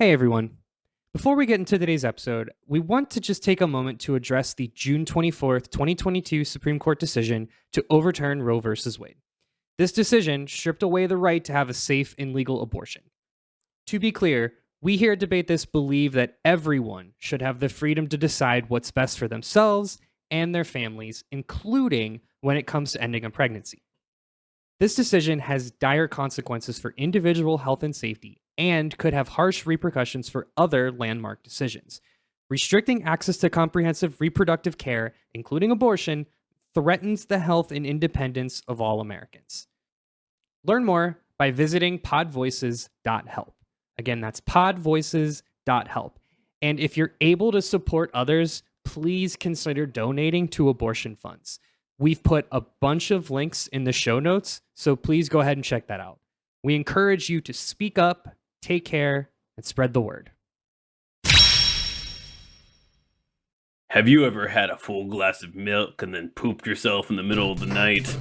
Hey everyone. Before we get into today's episode, we want to just take a moment to address the June 24th, 2022 Supreme Court decision to overturn Roe v. Wade. This decision stripped away the right to have a safe and legal abortion. To be clear, we here at Debate This believe that everyone should have the freedom to decide what's best for themselves and their families, including when it comes to ending a pregnancy. This decision has dire consequences for individual health and safety and could have harsh repercussions for other landmark decisions. Restricting access to comprehensive reproductive care, including abortion, threatens the health and independence of all Americans. Learn more by visiting podvoices.help. Again, that's podvoices.help. And if you're able to support others, please consider donating to abortion funds. We've put a bunch of links in the show notes, so please go ahead and check that out. We encourage you to speak up, take care, and spread the word. Have you ever had a full glass of milk and then pooped yourself in the middle of the night?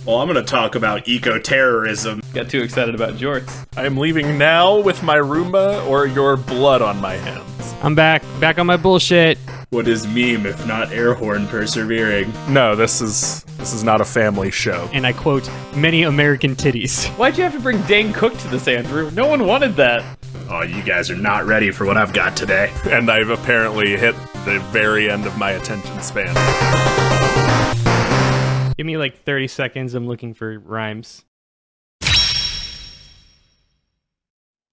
Well, I'm going to talk about eco-terrorism. Got too excited about jorts. I am leaving now with my Roomba or your blood on my hands. I'm back on my bullshit. What is meme if not air horn persevering? No, this is not a family show. And I quote, many American titties. Why'd you have to bring Dane Cook to this, Andrew? No one wanted that. Oh, you guys are not ready for what I've got today. And I've apparently hit the very end of my attention span. Give me like 30 seconds. I'm looking for rhymes.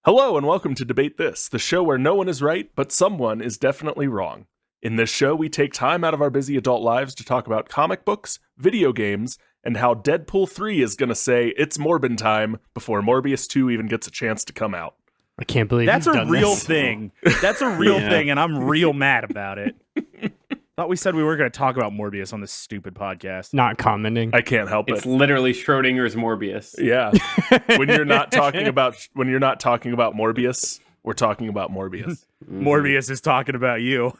Hello and welcome to Debate This, the show where no one is right, but someone is definitely wrong. In this show, we take time out of our busy adult lives to talk about comic books, video games, and how Deadpool 3 is going to say it's Morbin time before Morbius 2 even gets a chance to come out. I can't believe that's you've a done real this. thing. That's a real thing, and I'm real mad about it. Thought we said we were going to talk about Morbius on this stupid podcast. Not commenting. I can't help It's it. literally Schrodinger's Morbius. Yeah. when you're not talking about Morbius, we're talking about Morbius. Morbius is talking about you.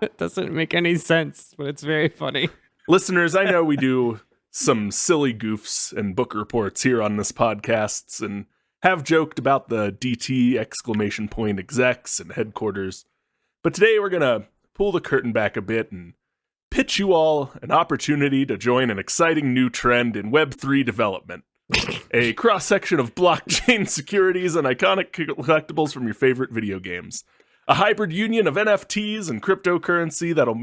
It doesn't make any sense, but it's very funny. Listeners, I know we do some silly goofs and book reports here on this podcast and have joked about the DT exclamation point execs and headquarters. But today we're going to pull the curtain back a bit and pitch you all an opportunity to join an exciting new trend in Web3 development. A cross-section of blockchain securities and iconic collectibles from your favorite video games. A hybrid union of NFTs and cryptocurrency that'll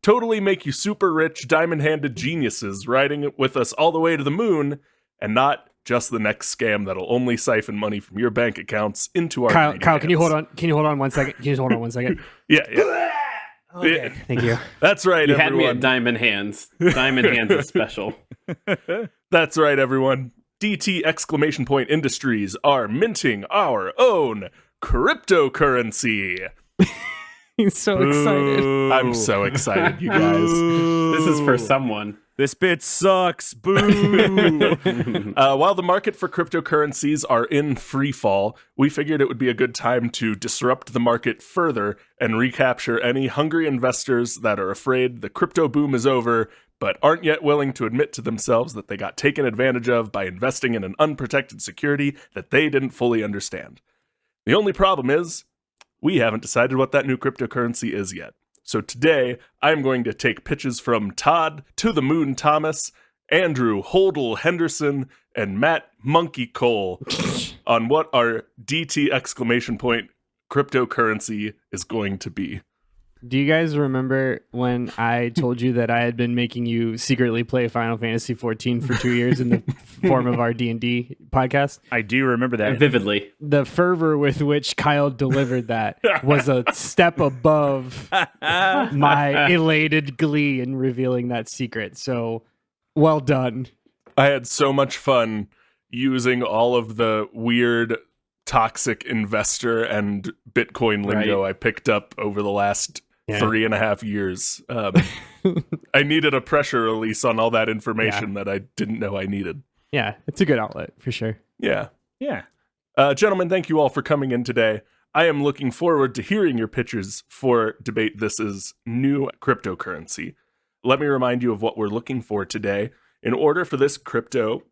totally make you super rich, diamond-handed geniuses riding with us all the way to the moon, and not just the next scam that'll only siphon money from your bank accounts into our Kyle, hands. can you hold on? Can you hold on 1 second? Can you just hold on 1 second? Yeah. Okay. Yeah. Thank you. That's right, You had me everyone. at Diamond Hands. Diamond Hands is special. That's right, everyone. DT exclamation point industries are minting our own cryptocurrency. He's so excited. I'm so excited, you guys. This is for someone. This bit sucks. Boo. While the market for cryptocurrencies are in free fall, we figured it would be a good time to disrupt the market further and recapture any hungry investors that are afraid the crypto boom is over, but aren't yet willing to admit to themselves that they got taken advantage of by investing in an unprotected security that they didn't fully understand. The only problem is, we haven't decided what that new cryptocurrency is yet. So today, I'm going to take pitches from Todd to the Moon Thomas, Andrew Holdle Henderson, and Matt Monkey Cole on what our DT exclamation point cryptocurrency is going to be. Do you guys remember when I told you that I had been making you secretly play Final Fantasy XIV for 2 years in the form of our D&D podcast? I do remember that. Vividly. The fervor with which Kyle delivered that was a step above my elated glee in revealing that secret. So, well done. I had so much fun using all of the weird, toxic investor and Bitcoin lingo I picked up over the last 3.5 years. I needed a pressure release on all that information that I didn't know I needed. Yeah, it's a good outlet for sure. Yeah. Yeah. Gentlemen, thank you all for coming in today. I am looking forward to hearing your pitches for Debate This's new cryptocurrency. Let me remind you of what we're looking for today. In order for this crypto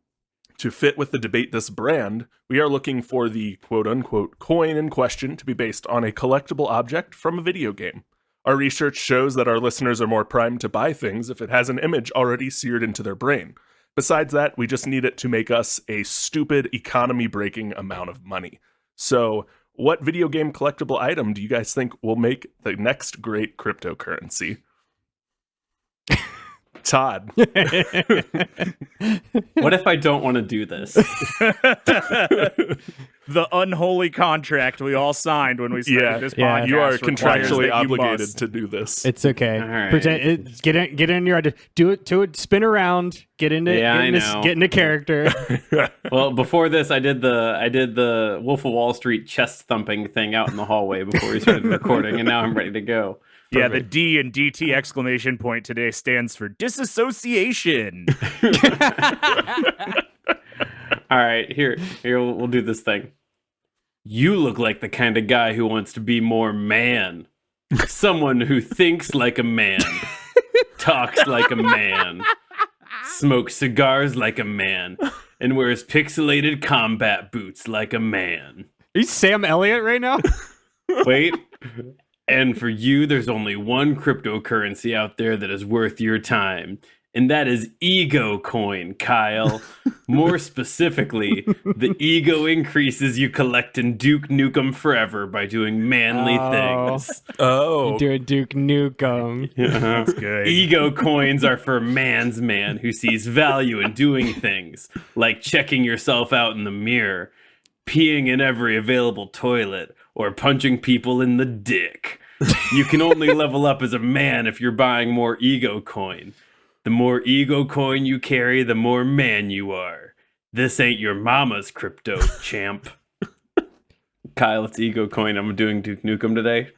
to fit with the debate this brand, we are looking for the quote-unquote coin in question to be based on a collectible object from a video game. Our research shows that our listeners are more primed to buy things if it has an image already seared into their brain. Besides that, we just need it to make us a stupid, economy-breaking amount of money. So, what video game collectible item do you guys think will make the next great cryptocurrency? Todd. What if I don't want to do this? The unholy contract we all signed when we started this podcast. You are requires contractually that you obligated must. to do this. It's okay. All right. Pretend it, get in your do it. Spin around. Get into get into character. Well, before this, I did the Wolf of Wall Street chest thumping thing out in the hallway before we started recording, and now I'm ready to go. Yeah, the D in DT exclamation point today stands for disassociation. All right, here we'll do this thing. You look like the kind of guy who wants to be more man. Someone who thinks like a man, talks like a man, smokes cigars like a man, and wears pixelated combat boots like a man. Are you Sam Elliott right now? Wait. And for you, there's only one cryptocurrency out there that is worth your time. And that is ego coin, Kyle. More specifically, the ego increases you collect in Duke Nukem Forever by doing manly things. You do a Duke Nukem. That's good. Ego coins are for man's man who sees value in doing things, like checking yourself out in the mirror, peeing in every available toilet, or punching people in the dick. You can only level up as a man if you're buying more ego coin. The more ego coin you carry, the more man you are. This ain't your mama's crypto, champ. Kyle, it's ego coin. I'm doing Duke Nukem today.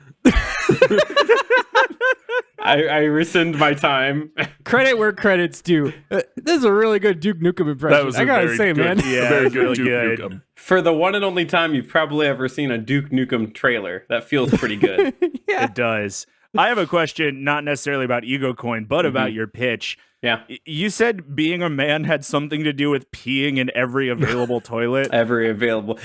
I rescind my time. Credit where credit's due. This is a really good Duke Nukem impression. That was I gotta say, good, man. Yeah, very it's good really Duke good. Nukem. For the one and only time you've probably ever seen a Duke Nukem trailer, that feels pretty good. Yeah. It does. I have a question, not necessarily about ego coin, but about your pitch. Yeah. You said being a man had something to do with peeing in every available toilet. Every available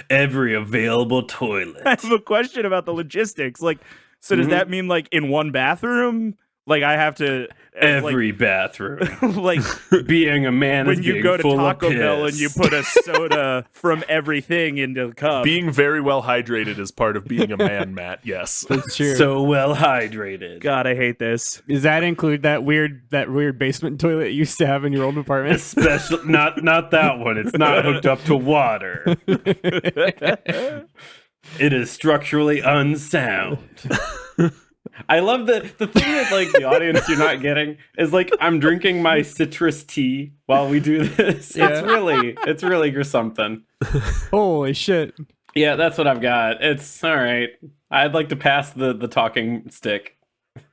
toilet. I have a question about the logistics. Like, so does that mean like in one bathroom? Like I have to Every bathroom. like Being a man is when you being go to full Taco of Bell and piss. you put a soda from everything into the cup. Being very well hydrated is part of being a man, Matt. Yes. That's true. So well hydrated. God, I hate this. Does that include that weird basement toilet you used to have in your old apartment? Special, not that one. It's not hooked up to water. It is structurally unsound. I love the thing that like the audience you're not getting is like I'm drinking my citrus tea while we do this. Yeah. It's really something. Holy shit. Yeah, that's what I've got. It's all right. I'd like to pass the talking stick.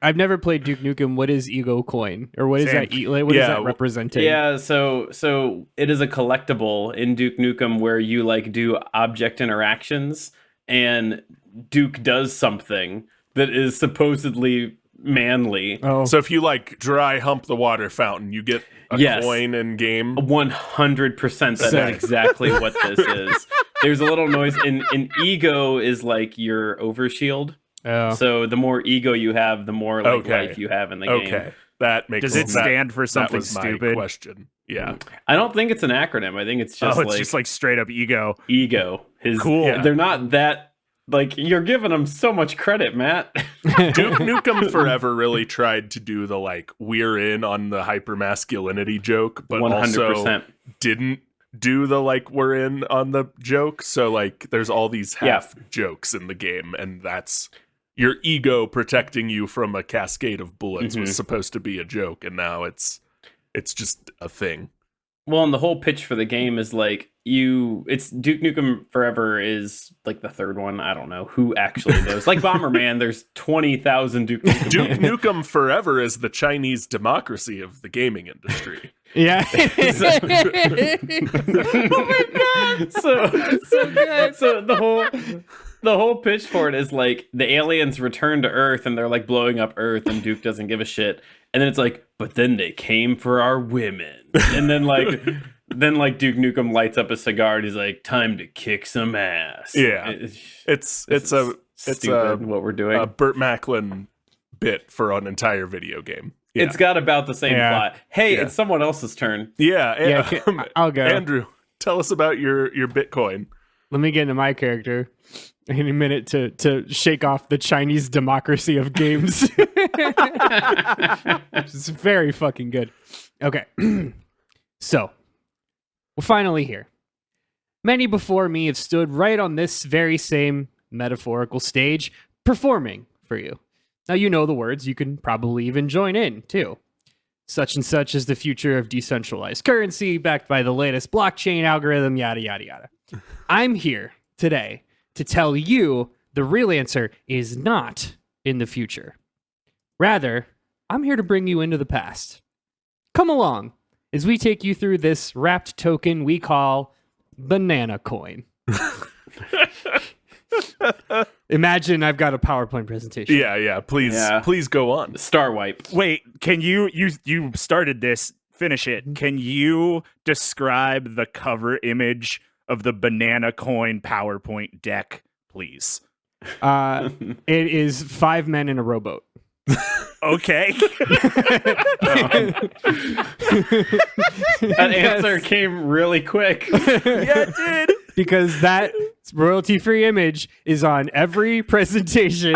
I've never played Duke Nukem. What is ego coin? Or what is Same. that? What is Yeah, that representing? Yeah, so it is a collectible in Duke Nukem where you like do object interactions and Duke does something that is supposedly manly. Oh, So if you like dry hump the water fountain, you get a Yes. coin in game. 100% that's Sick. exactly what this is. There's a little noise in ego is like your overshield. oh. So the more ego you have, the more like Okay. life you have in the game. Okay, that makes Does it that- stand for that something was my stupid? question. Yeah. I don't think it's an acronym. I think it's just It's like just like straight up ego. ego. Cool. Yeah, they're not that like you're giving them so much credit, Matt. Duke Nukem Forever really tried to do the like we're in on the hypermasculinity joke, but 100%. also didn't do the like we're in on the joke. So like there's all these half jokes in the game, and that's your ego protecting you from a cascade of bullets was supposed to be a joke, and now it's just a thing. Well, and the whole pitch for the game is like it's Duke Nukem Forever is like the third one. I don't know who actually knows. Like Bomberman, there's 20,000 Duke Nukem. Duke Nukem Forever is the Chinese democracy of the gaming industry. Yeah. So the whole pitch for it is like the aliens return to Earth and they're like blowing up Earth and Duke doesn't give a shit. And then it's like, but then they came for our women. And then like then like Duke Nukem lights up a cigar and he's like, "Time to kick some ass." Yeah. It's stupid what we're doing. a Burt Macklin bit for an entire video game. Yeah. It's got about the same Yeah. plot. Hey, Yeah. it's someone else's turn. Yeah, I'll go. Andrew, tell us about your Bitcoin. Let me get into my character in a minute to shake off the Chinese democracy of games. Which is very fucking good. Okay. So, we're finally here. Many before me have stood right on this very same metaphorical stage, performing for you. Now you know the words, you can probably even join in, too. Such and such is the future of decentralized currency, backed by the latest blockchain algorithm, yada, yada, yada. I'm here today to tell you the real answer is not in the future. Rather, I'm here to bring you into the past. Come along as we take you through this wrapped token we call Banana Coin. Imagine I've got a PowerPoint presentation. Yeah. Please go on. Star wipe. Wait, can you started this? Finish it. Can you describe the cover image of the Banana Coin PowerPoint deck, please? It is 5 men in a rowboat. Okay. That answer came really quick. Yeah, it did. Because that royalty-free image is on every presentation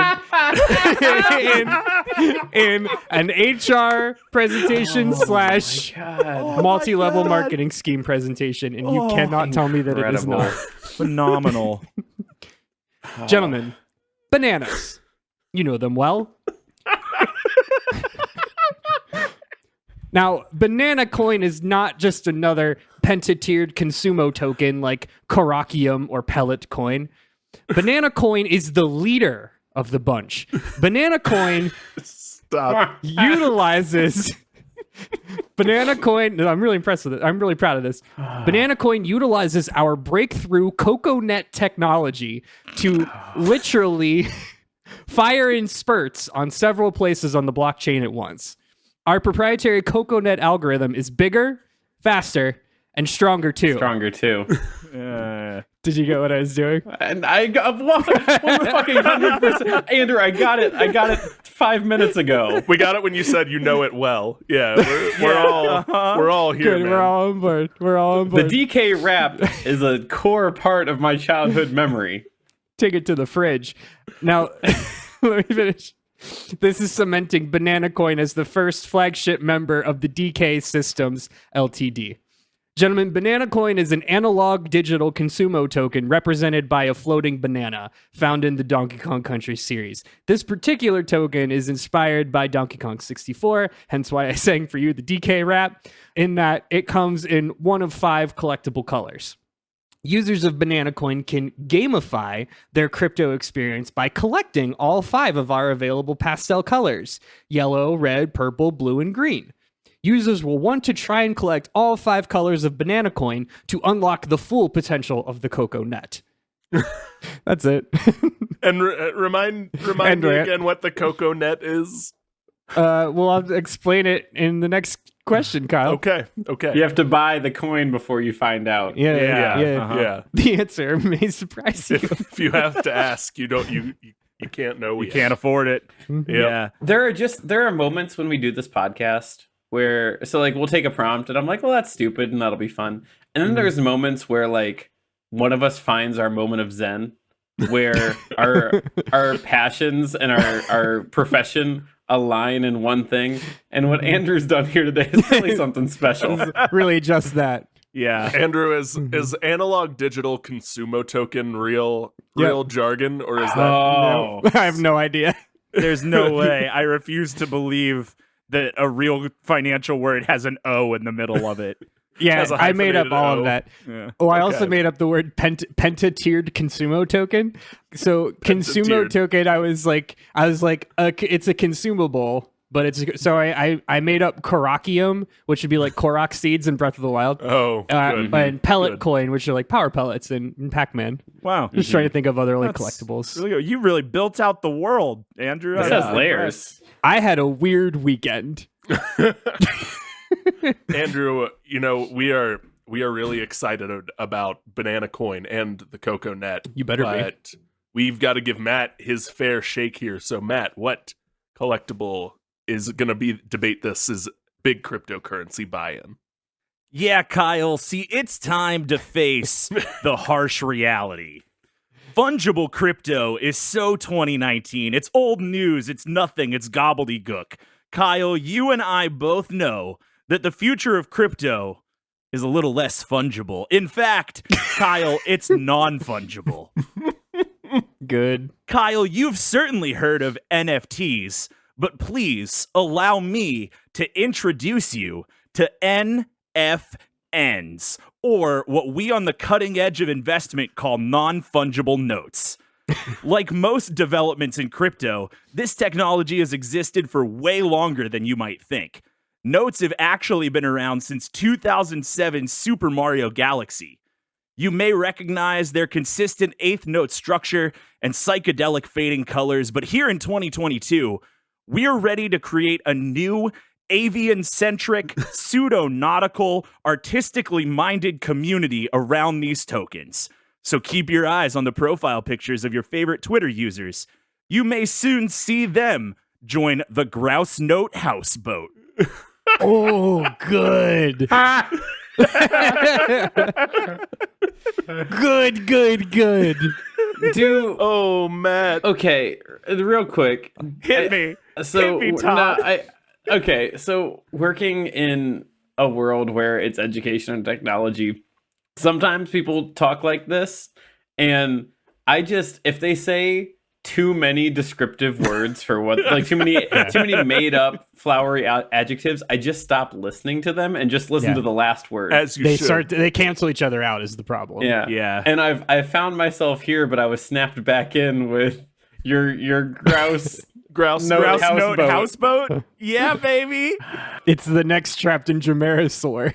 in an HR presentation slash multi-level marketing scheme presentation, and you cannot tell me that it is Incredible. not. Phenomenal. Gentlemen, bananas. You know them well. Now, Banana Coin is not just another pentatiered consumo token like Korakium or Pellet Coin. Banana Coin is the leader of the bunch. Banana Coin Stop. utilizes Banana Coin. No, I'm really impressed with it. I'm really proud of this. Banana Coin utilizes our breakthrough CocoNet technology to literally fire in spurts on several places on the blockchain at once. Our proprietary CocoNet algorithm is bigger, faster, and stronger too. Stronger too. Did you get what I was doing? And I got one fucking 100%. Andrew, I got it. I got it 5 minutes ago. We got it when you said you know it well. Yeah, we're all here. Good, Man. we're all on board. We're all on board. The DK rap is a core part of my childhood memory. Take it to the fridge. Now, let me finish. This is cementing Banana Coin as the first flagship member of the DK Systems Ltd. Gentlemen, Banana Coin is an analog digital consumo token represented by a floating banana found in the Donkey Kong Country series. This particular token is inspired by Donkey Kong 64, hence why I sang for you the DK rap, in that it comes in one of 5 collectible colors. Users of Banana Coin can gamify their crypto experience by collecting all 5 of our available pastel colors: yellow, red, purple, blue, and green. Users will want to try and collect all 5 colors of Banana Coin to unlock the full potential of the CocoNet. That's it. And remind me again what the CocoNet is. Well, I'll explain it in the next question, Kyle. Okay. You have to buy the coin before you find out. Yeah. Yeah. The answer may surprise you. If you have to ask, you can't know. We can't afford it. Yep. Yeah. There are moments when we do this podcast where we'll take a prompt and I'm like, well, that's stupid and that'll be fun. And then there's moments where like one of us finds our moment of zen where our passions and our profession align in one thing. And what Andrew's done here today is really something special. Really just that. Yeah. Andrew, is analog digital consumo token real jargon, or is that Oh, I have no idea. There's no way. I refuse to believe that a real financial word has an O in the middle of it. Yeah, Has a I made up hyphenated all O. of that. Yeah. Oh, I also Okay. made up the word pentatiered consumo token. So consumo Pentatiered. token, I was like, it's a consumable, but it's so I made up Korakium, which would be like Korok seeds in Breath of the Wild. Oh, good. And pellet Good. coin, which are like power pellets in Pac-Man. Wow. Just trying to think of other like That's collectibles. really good. You really built out the world, Andrew. this I'm has layers. I had a weird weekend. Andrew, we are we are really excited about Banana Coin and the Coco Net. You better be. But we've got to give Matt his fair shake here. So, Matt, what collectible is going to be debate this is big cryptocurrency buy-in? Yeah, Kyle, see, it's time to face the harsh reality. Fungible crypto is so 2019. It's old news. It's nothing. It's gobbledygook. Kyle, you and I both know that the future of crypto is a little less fungible. In fact, Kyle, it's non-fungible. Good. Kyle, you've certainly heard of NFTs, but please allow me to introduce you to NFNs, or what we on the cutting edge of investment call non-fungible notes. Like most developments in crypto, this technology has existed for way longer than you might think. Notes have actually been around since 2007 Super Mario Galaxy. You may recognize their consistent eighth note structure and psychedelic fading colors, but here in 2022, we are ready to create a new avian-centric, pseudo-nautical, artistically minded community around these tokens. So keep your eyes on the profile pictures of your favorite Twitter users. You may soon see them join the Grouse Note Houseboat. Oh, good. Good. Oh, Matt. Okay, real quick. Hit me. So Hit me, Todd. okay, so working in a world where it's education and technology, sometimes people talk like this, and if they say too many descriptive words for what, like too many made up flowery adjectives, I just stop listening to them and just listen to the last word. As you should. They cancel each other out is the problem. Yeah. And I've found myself here, but I was snapped back in with your grouse Grouse Note houseboat. Houseboat? Yeah, baby. It's the next trapped in Dromerasaur.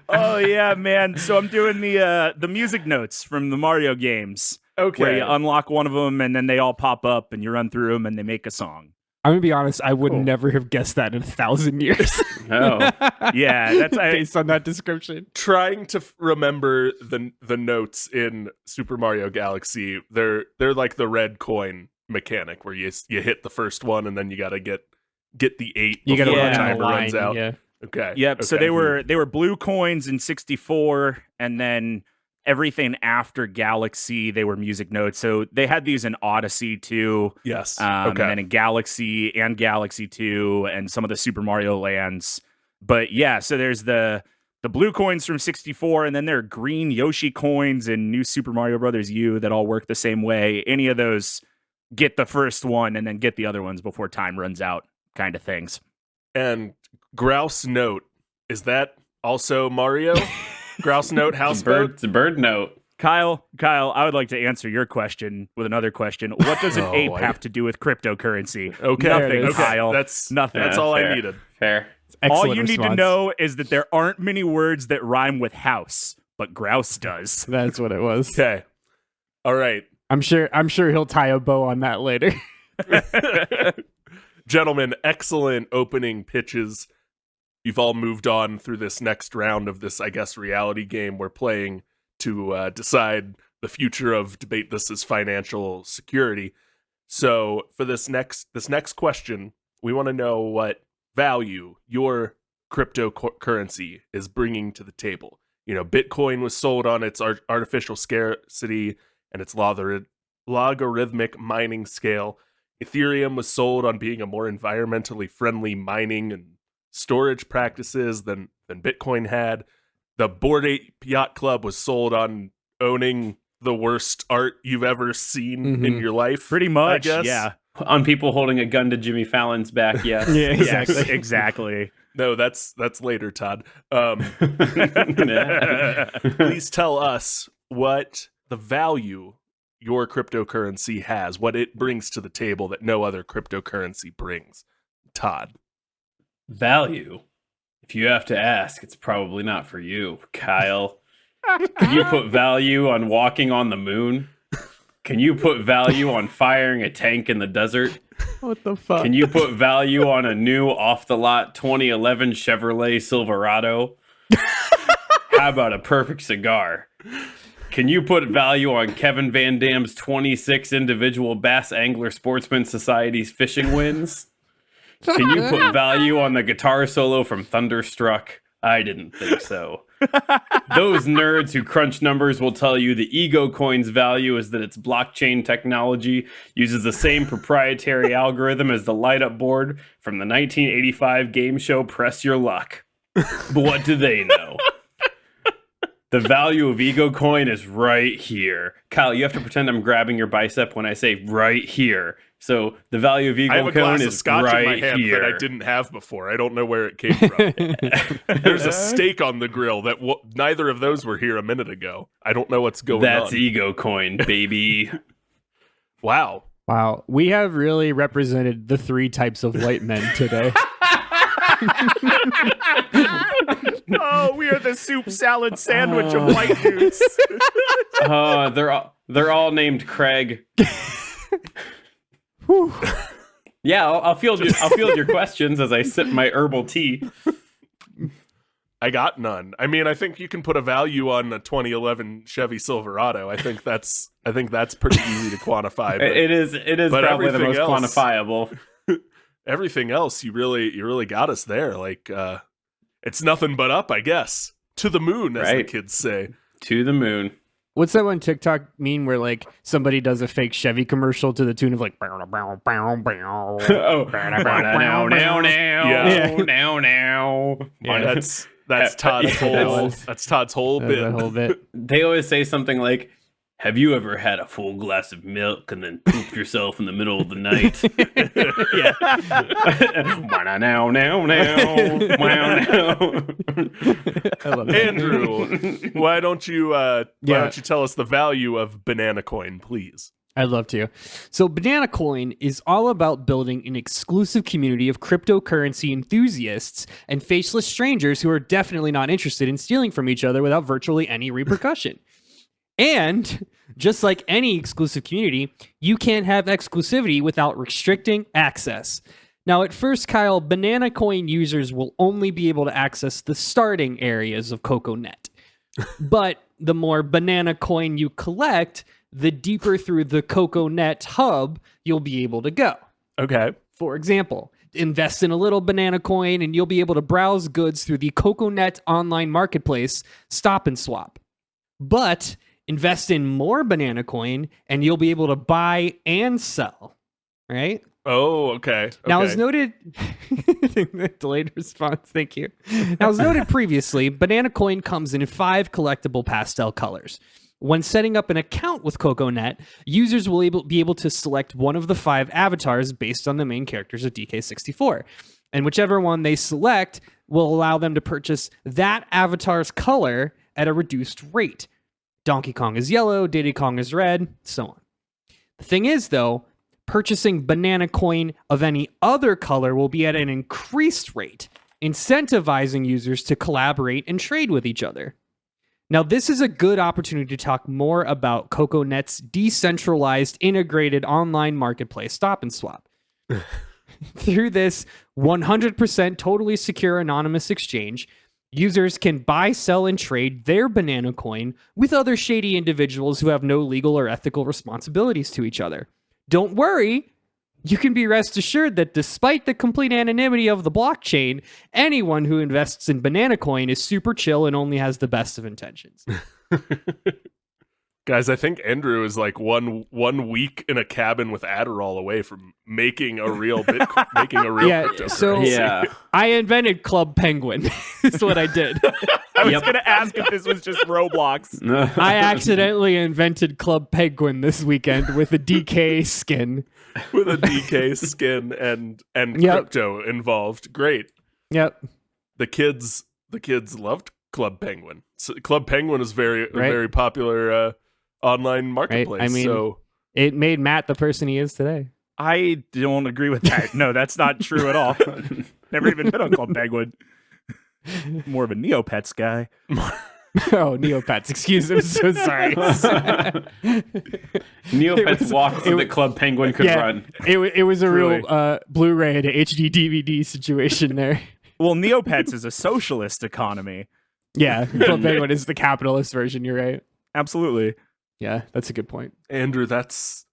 Oh yeah, man. So I'm doing the music notes from the Mario games. Okay. Where you unlock one of them and then they all pop up and you run through them and they make a song. I'm gonna be honest, I would never have guessed that in 1,000 years. Oh. Yeah, that's based on that description. Trying to remember the notes in Super Mario Galaxy, they're like the red coin mechanic where you hit the first one and then you gotta get the 8 You before gotta the run timer down the runs line, out. yeah. Okay. Yep. So okay. they were blue coins in 64, and then everything after Galaxy, they were music notes. So they had these in Odyssey too. Yes. And then in Galaxy and Galaxy 2 and some of the Super Mario lands. But yeah, so there's the blue coins from 64, and then there are green Yoshi coins in New Super Mario Brothers U that all work the same way. Any of those get the first one and then get the other ones before time runs out kind of things. And Grouse Note, is that also Mario? Grouse Note Houseboat? It's a bird note. Kyle, I would like to answer your question with another question. What does an ape have to do with cryptocurrency? Okay. Nothing, Okay. Kyle. That's nothing. That's Yeah, all fair. I needed. Fair. All Excellent you need to response. know is that there aren't many words that rhyme with house, but grouse does. That's what it was. Okay. All right. I'm sure he'll tie a bow on that later. Gentlemen, excellent opening pitches. You've all moved on through this next round of this, I guess, reality game we're playing to decide the future of Debate This as Financial Security. So for this next question, we want to know what value your cryptocurrency is bringing to the table. You know, Bitcoin was sold on its artificial scarcity and its logarithmic mining scale. Ethereum was sold on being a more environmentally friendly mining and storage practices than Bitcoin had. The Bored Ape Yacht Club was sold on owning the worst art you've ever seen in your life. Pretty much, I guess. yeah. On people holding a gun to Jimmy Fallon's back, yes. Yeah, exactly. Yes, exactly. No, that's later, Todd. Please tell us what the value your cryptocurrency has, what it brings to the table that no other cryptocurrency brings. Todd. Value. If you have to ask, it's probably not for you, Kyle. Can you put value on walking on the moon? Can you put value on firing a tank in the desert? What the fuck? Can you put value on a new off-the-lot 2011 Chevrolet Silverado? How about a perfect cigar? Can you put value on Kevin Van Dam's 26 individual Bass Angler Sportsman Society's fishing wins? Can you put value on the guitar solo from Thunderstruck? I didn't think so. Those nerds who crunch numbers will tell you the Ego Coin's value is that its blockchain technology uses the same proprietary algorithm as the light-up board from the 1985 game show Press Your Luck. But what do they know? The value of Ego Coin is right here. Kyle, you have to pretend I'm grabbing your bicep when I say right here. So the value of I have Ego a glass Coin of is scotch right in my hand here. that I didn't have before. I don't know where it came from. There's a steak on the grill that neither of those were here a minute ago. I don't know what's going That's on. Ego Coin, baby. Wow. Wow, we have really represented the three types of white men today. Oh, we are the soup salad sandwich of white dudes. They're all named Craig. Yeah, I'll field your questions as I sip my herbal tea. I got none. I mean, I think you can put a value on a 2011 Chevy Silverado. I think that's pretty easy to quantify. But It is but probably the most everything else- quantifiable. everything else, you really got us there. Like, it's nothing but up, I guess. To the moon, as the Right. kids say. To the moon. What's that one TikTok meme where like somebody does a fake Chevy commercial to the tune of like bow, bow, bow, bow. Oh, now, Yeah. now. That's Todd's that whole. was- That's Todd's whole That bit. whole bit. They always say something like, "Have you ever had a full glass of milk and then pooped yourself in the middle of the night?" I love it. Andrew, why don't you tell us the value of Banana Coin, please? I'd love to. So, Banana Coin is all about building an exclusive community of cryptocurrency enthusiasts and faceless strangers who are definitely not interested in stealing from each other without virtually any repercussion. And just like any exclusive community, you can't have exclusivity without restricting access. Now, at first, Kyle, Banana Coin users will only be able to access the starting areas of CocoNet. But the more Banana Coin you collect, the deeper through the CocoNet hub you'll be able to go. Okay. For example, invest in a little Banana Coin and you'll be able to browse goods through the CocoNet online marketplace, Stop and Swap. But invest in more Banana Coin and you'll be able to buy and sell, right? Oh, okay. Now, okay. as noted, delayed response, thank you. Now, as noted previously, Banana Coin comes in 5 collectible pastel colors. When setting up an account with CocoNet, users will be able to select one of the 5 avatars based on the main characters of DK64. And whichever one they select will allow them to purchase that avatar's color at a reduced rate. Donkey Kong is yellow, Diddy Kong is red, so on. The thing is, though, purchasing Banana Coin of any other color will be at an increased rate, incentivizing users to collaborate and trade with each other. Now, this is a good opportunity to talk more about CocoNet's decentralized integrated online marketplace, Stop and Swap. Through this 100% totally secure anonymous exchange, users can buy, sell, and trade their Banana Coin with other shady individuals who have no legal or ethical responsibilities to each other. Don't worry, you can be rest assured that despite the complete anonymity of the blockchain, anyone who invests in Banana Coin is super chill and only has the best of intentions. Guys, I think Andrew is like one week in a cabin with Adderall away from making a real Bitcoin, making a real cryptocurrency. So Yeah. I invented Club Penguin. Is what I did. I was going to ask if this was just Roblox. I accidentally invented Club Penguin this weekend with a DK skin. with a DK skin and Yep. crypto involved. Great. Yep. The kids loved Club Penguin. So Club Penguin is a Right. very popular online marketplace. I mean- so It made Matt the person he is today. I don't agree with that. No, that's not true at all. Never even been on Club Penguin. More of a Neopets guy. Oh, Neopets. Excuse me. I'm so sorry. Neopets walked so that Club Penguin could run. It was a Truly. real Blu-ray to HD DVD situation there. Well, Neopets is a socialist economy. Yeah, Club Penguin is the capitalist version. You're right. Absolutely. Yeah, that's a good point. Andrew, that's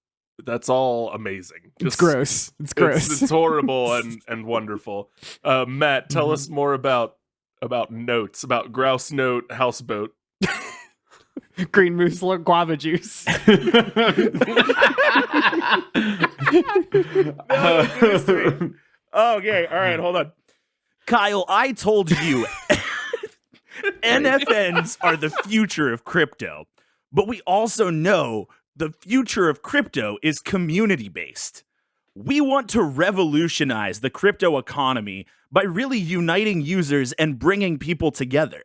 all amazing. It's gross. It's gross. It's horrible and wonderful. Matt, tell us more about notes, about grouse note, houseboat. Green moose guava juice. Okay, all right, hold on. Kyle, I told you NFNs are the future of crypto, but we also know the future of crypto is community-based. We want to revolutionize the crypto economy by really uniting users and bringing people together.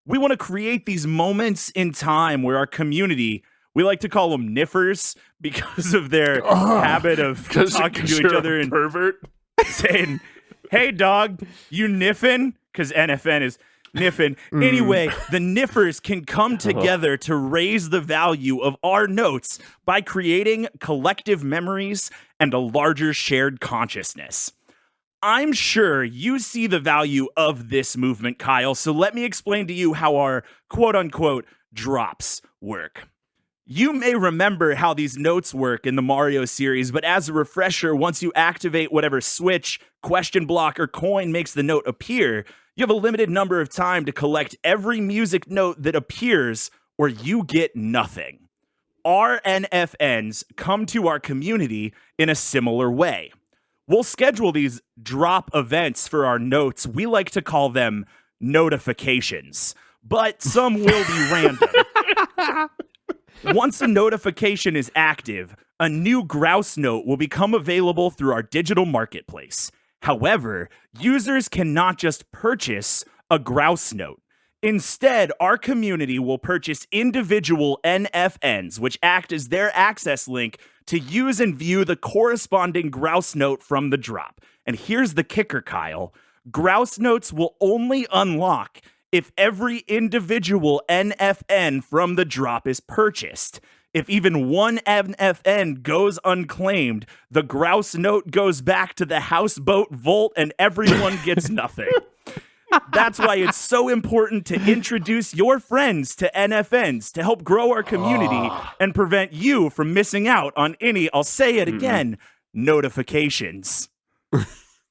We want to create these moments in time where our community, we like to call them niffers because of their habit of talking to each other and pervert. saying, "Hey dog, you niffin?" Because NFN is niffin. Anyway, the niffers can come together to raise the value of our notes by creating collective memories and a larger shared consciousness. I'm sure you see the value of this movement, Kyle, so let me explain to you how our quote-unquote drops work. You may remember how these notes work in the Mario series, but as a refresher, once you activate whatever switch, question block, or coin makes the note appear, you have a limited number of time to collect every music note that appears, or you get nothing. Our NFNs come to our community in a similar way. We'll schedule these drop events for our notes. We like to call them notifications, but some will be random. Once a notification is active, a new grouse note will become available through our digital marketplace. However, users cannot just purchase a grouse note. Instead, our community will purchase individual NFNs, which act as their access link to use and view the corresponding grouse note from the drop. And here's the kicker, Kyle. Grouse notes will only unlock if every individual NFN from the drop is purchased. If even one NFN goes unclaimed, the grouse note goes back to the houseboat vault and everyone gets nothing. That's why it's so important to introduce your friends to NFNs to help grow our community and prevent you from missing out on any, I'll say it again, notifications.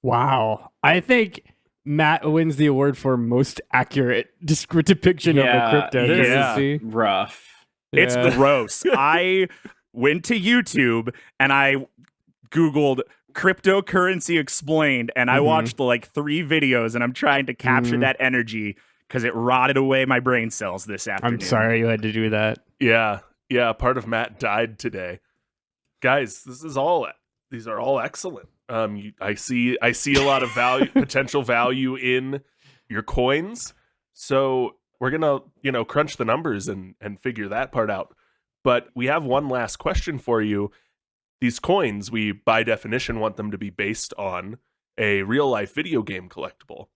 Wow. I think Matt wins the award for most accurate depiction of the crypto. This currency. is rough. It's Yeah. gross. I went to YouTube and I Googled cryptocurrency explained, and I watched like 3 videos, and I'm trying to capture that energy because it rotted away my brain cells this afternoon. I'm sorry you had to do that. Yeah, part of Matt died today. Guys, these are all excellent. I see a lot of value, potential value in your coins. So we're gonna, crunch the numbers and figure that part out. But we have one last question for you. These coins, we by definition want them to be based on a real life video game collectible.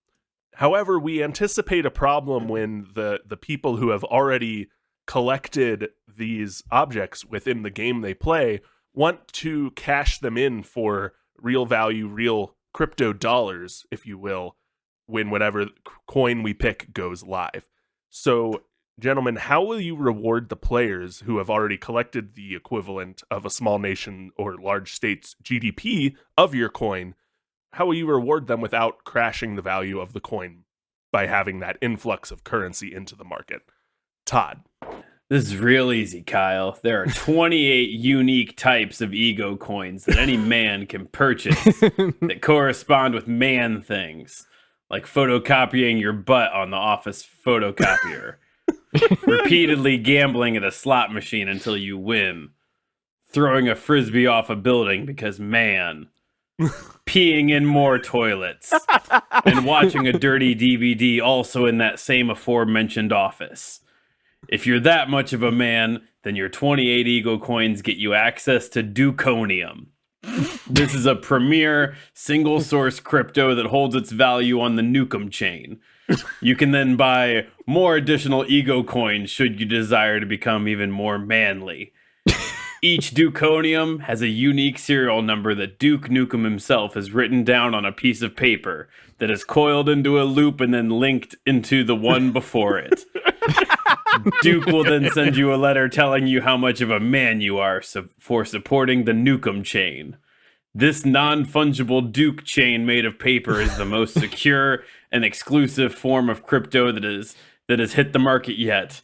However, we anticipate a problem when the people who have already collected these objects within the game they play want to cash them in for real value, real crypto dollars, if you will, when whatever coin we pick goes live. So, gentlemen, how will you reward the players who have already collected the equivalent of a small nation or large state's GDP of your coin? How will you reward them without crashing the value of the coin by having that influx of currency into the market? Todd. This is real easy, Kyle. There are 28 unique types of ego coins that any man can purchase that correspond with man things, like photocopying your butt on the office photocopier, repeatedly gambling at a slot machine until you win, throwing a frisbee off a building because man, peeing in more toilets, and watching a dirty DVD also in that same aforementioned office. If you're that much of a man, then your 28 ego coins get you access to Dukonium. This is a premier single source crypto that holds its value on the Nukem chain. You can then buy more additional ego coins should you desire to become even more manly. Each Dukonium has a unique serial number that Duke Nukem himself has written down on a piece of paper that is coiled into a loop and then linked into the one before it. Duke will then send you a letter telling you how much of a man you are for supporting the Nukem chain. This non-fungible Duke chain made of paper is the most secure and exclusive form of crypto that has hit the market yet.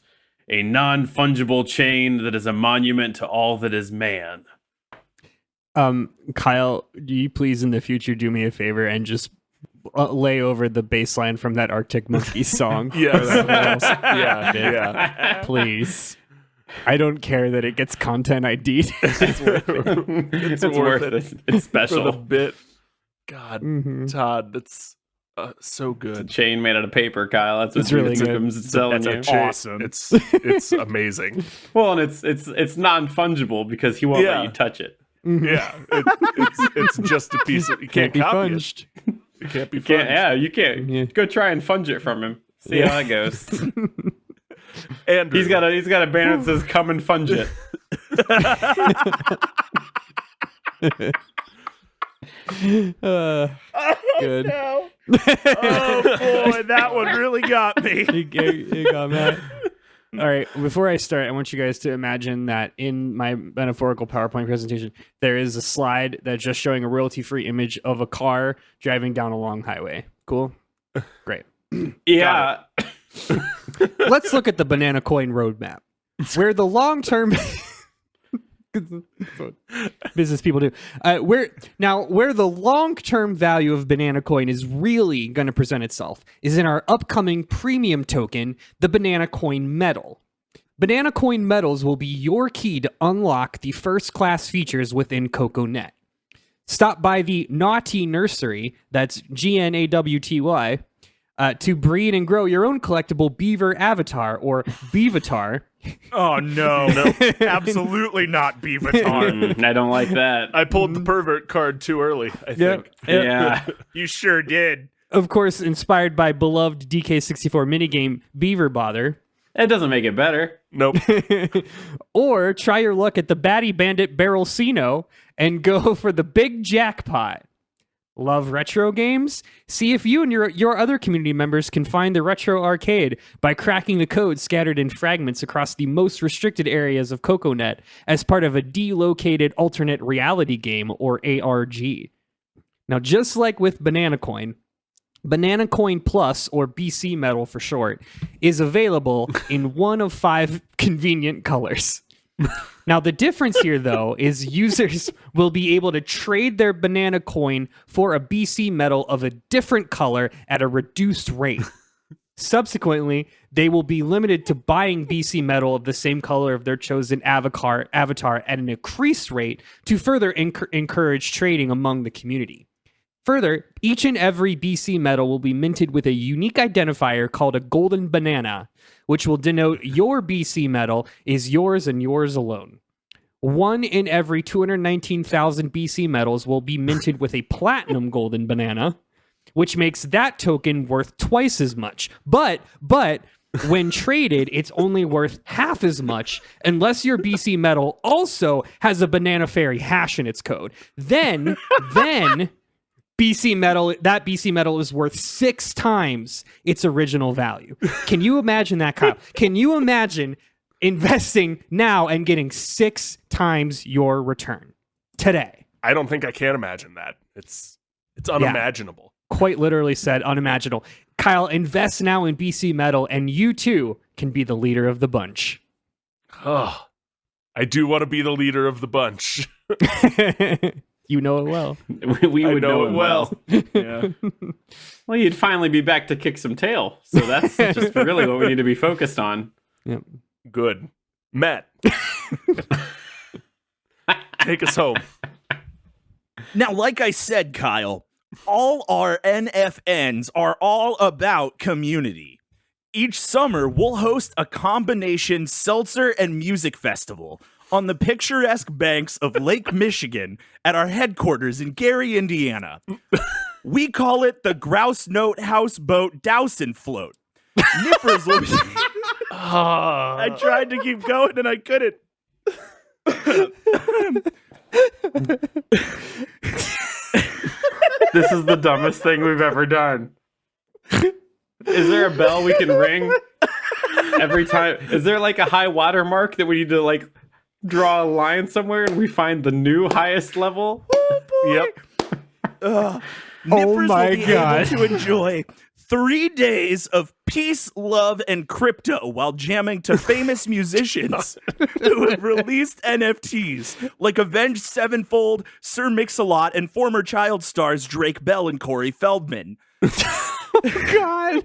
A non-fungible chain that is a monument to all that is man. Kyle, do you please in the future do me a favor and just lay over the bass line from that Arctic Monkeys song? Yeah. Please. I don't care that it gets content ID'd. It's worth it. It's worth it. It's For special. the bit. God, Mhm. Todd, that's so It's a good. chain made out of paper, Kyle. That's what It's really good. Nukem's selling you. Awesome. It's amazing. Well, and it's non-fungible because he won't Yeah. let you touch it. Yeah, it's just a piece of you can't be copy funged. it. It can't be Can't, fun. yeah, you can't. Yeah. Go try and funge it from him. See how that goes. Andrew, He's got a banner that says "Come and funge it." Good. Oh boy, that one really got me. You got that. All right, before I start, I want you guys to imagine that in my metaphorical PowerPoint presentation, there is a slide that's just showing a royalty-free image of a car driving down a long highway. Cool? Great. Yeah. Let's look at the banana coin roadmap, where the long-term business people do. Where the long-term value of banana coin is really going to present itself is in our upcoming premium token, the banana coin metal. Banana coin metals will be your key to unlock the first-class features within CocoNet. Stop by the Naughty Nursery, that's GNAWTY, to breed and grow your own collectible beaver avatar, or Beavatar. Oh no, absolutely not Beavitar. I don't like that. I pulled the pervert card too early, I think. Yeah. You sure did. Of course, inspired by beloved DK64 minigame Beaver Bother. It doesn't make it better. Nope. Or try your luck at the Batty Bandit Barrelcino and go for the big jackpot. Love retro games? See if you and your other community members can find the retro arcade by cracking the code scattered in fragments across the most restricted areas of CocoNet as part of a delocated alternate reality game, or ARG. Now, just like with Banana Coin Plus, or BC Metal for short, is available in one of 5 convenient colors. Now, the difference here, though, is users will be able to trade their banana coin for a BC metal of a different color at a reduced rate. Subsequently, they will be limited to buying BC metal of the same color of their chosen avatar at an increased rate to further encourage trading among the community. Further, each and every BC metal will be minted with a unique identifier called a golden banana, which will denote your BC metal is yours and yours alone. 1 in every 219,000 BC metals will be minted with a platinum golden banana, which makes that token worth twice as much. But when traded, it's only worth half as much unless your BC metal also has a Banana Fairy hash in its code. Then BC metal is worth 6 times its original value. Can you imagine that, Kyle? Can you imagine investing now and getting 6 times your return today? I don't think I can imagine that. It's unimaginable. Quite literally said unimaginable. Kyle, invest now in BC metal and you too can be the leader of the bunch. Oh, I do want to be the leader of the bunch. You know it well. We would know it well. Yeah. Well, you'd finally be back to kick some tail. So that's just really what we need to be focused on. Yep. Good. Matt. Take us home. Now, like I said, Kyle, all our NFNs are all about community. Each summer, we'll host a combination seltzer and music festival, on the picturesque banks of Lake Michigan at our headquarters in Gary, Indiana. We call it the Grouse Note Houseboat Dowsin Float. Nippers will be... I tried to keep going and I couldn't. This is the dumbest thing we've ever done. Is there a bell we can ring every time? Is there like a high water mark that we need to like draw a line somewhere and we find the new highest level? Oh, boy. Yep. Nippers my will be God. able to enjoy 3 days of peace, love, and crypto while jamming to famous musicians who have released NFTs like Avenged Sevenfold, Sir Mix-a-Lot, and former Child stars Drake Bell and Corey Feldman. God.